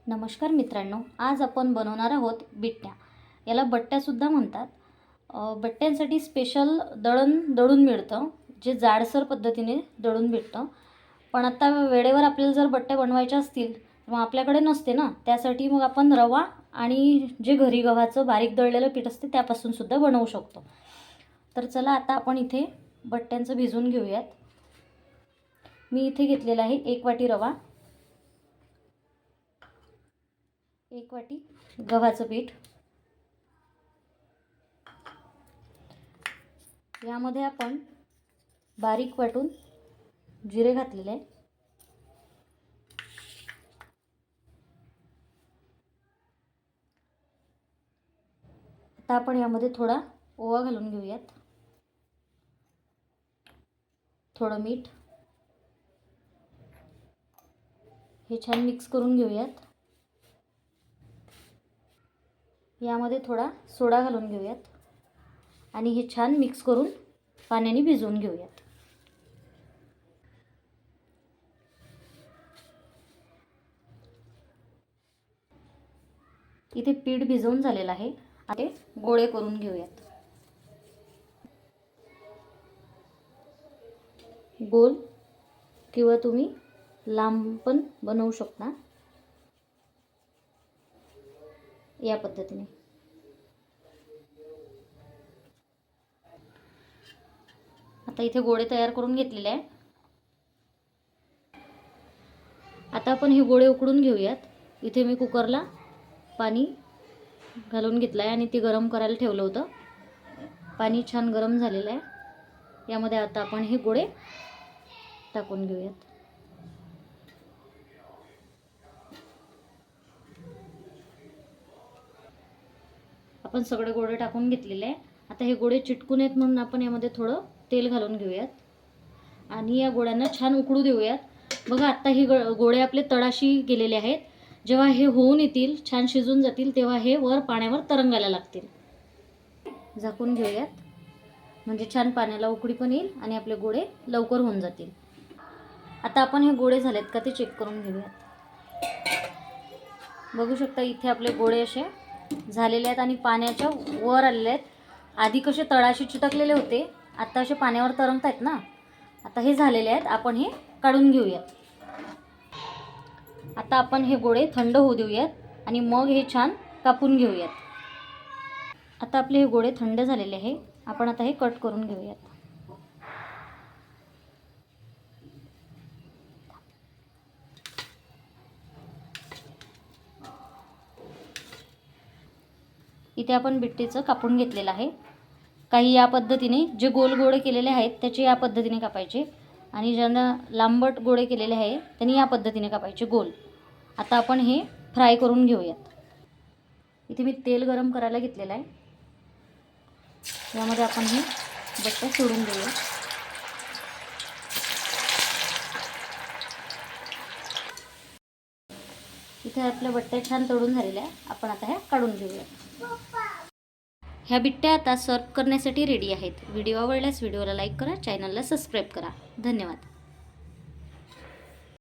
नमस्कार मित्रांनो, आज आपण बनवणार आहोत बिट्ट्या। याला बट्ट्यासुद्धा म्हणतात। बट्ट्यांसाठी स्पेशल दळून मिळतं, जे जाडसर पद्धतीने दळून भेटतं। पण आता वेळेवर आपल्याला जर बट्ट्या बनवायच्या असतील मग आपल्याकडे नसते ना, त्यासाठी मग आपण रवा आणि जे घरी गव्हाचं बारीक दळलेलं पीठ असते त्यापासून सुद्धा बनवू शकतो। तर चला आता आपण इथे बट्ट्यांचं भिजवून घेऊयात। मी इथे घेतलेला आहे 1 वाटी रवा, 1 वाटी गव्हाचं पीठ। यामध्ये आपण बारीक वाटून जिरे घातलेले आहे। आता आपण यामध्ये थोडा ओवा घालून घेऊयात, थोडं मीठ। हे छान मिक्स करून घेऊयात। यामध्ये थोडा सोडा घालून घेऊयात आणि हे छान मिक्स करून पाण्याने भिजवून घेऊयात। इथे पीठ भिजवून झालेलं आहे। आता गोळे करून घेऊयात। गोल किंवा तुम्ही लांब पण बनवू शकता, या पद्धतीने। आता इथे गोळे तयार करून घेतलेले आहे। आता आपण हे गोळे उकडून घेऊयात। इथे मी कुकरला पाणी घालून घेतलं आहे आणि ते गरम करायला ठेवलं होतं। पाणी छान गरम झालेलं आहे। यामध्ये आता आपण हे गोळे टाकून घेऊयात। आपण सगळे गोळे टाकून घेतलेले आहे। आता हे गोळे चिटकू नयेत म्हणून आपण यामध्ये थोडं तेल घालून घेऊयात आणि या गोळ्यांना छान उकडू देऊयात। बघा, आता हे गोळे आपले तळाशी गेलेले आहेत। जेव्हा हे होऊन येतील, छान शिजून जातील, तेव्हा हे वर पाण्यावर तरंगायला लागतील। झाकून घेऊयात, म्हणजे छान पाण्याला उकळी पण येईल आणि आपले गोळे लवकर होऊन जातील। आता आपण हे गोळे झालेत का ते चेक करून घेऊयात। बघू शकता इथे आपले गोळे असे झालेले आहेत आणि पाण्याच्या वर आलेले आहेत। आधी कसे तळाशी चिटकलेले होते, आता असे पाण्यावर तरंगत आहेत ना। आता हे झालेले आहेत, आपण हे काढून घेऊयात। आता आपण हे गोळे थंड होऊ देऊयात आणि मग हे छान कापून घेऊयात। आता आपले हे गोळे थंड झालेले आहे। आपण आता हे कट करून घेऊयात। इथे आपण बिट्टीचं कापून घेतलेलं आहे। काही या पद्धतीने, जे गोल गोळे केलेले आहेत त्याचे या पद्धतीने कापायचे आणि ज्यांना लांबट गोळे केलेले आहे त्यांनी या पद्धतीने कापायचे गोल। आता आपण हे फ्राय करून घेऊयात। इथे मी तेल गरम करायला घेतलेलं आहे। यामध्ये आपण हे बट्ट्या सोडून देऊया। इथे आपल्या बट्ट्या छान तळून झालेल्या आहे। आपण आता ह्या काढून घेऊया। ह्या बिट्ट्या आता सर्व करण्यासाठी रेडी आहेत। व्हिडिओ आवडल्यास व्हिडिओला लाईक करा, चॅनलला सबस्क्राईब करा। धन्यवाद।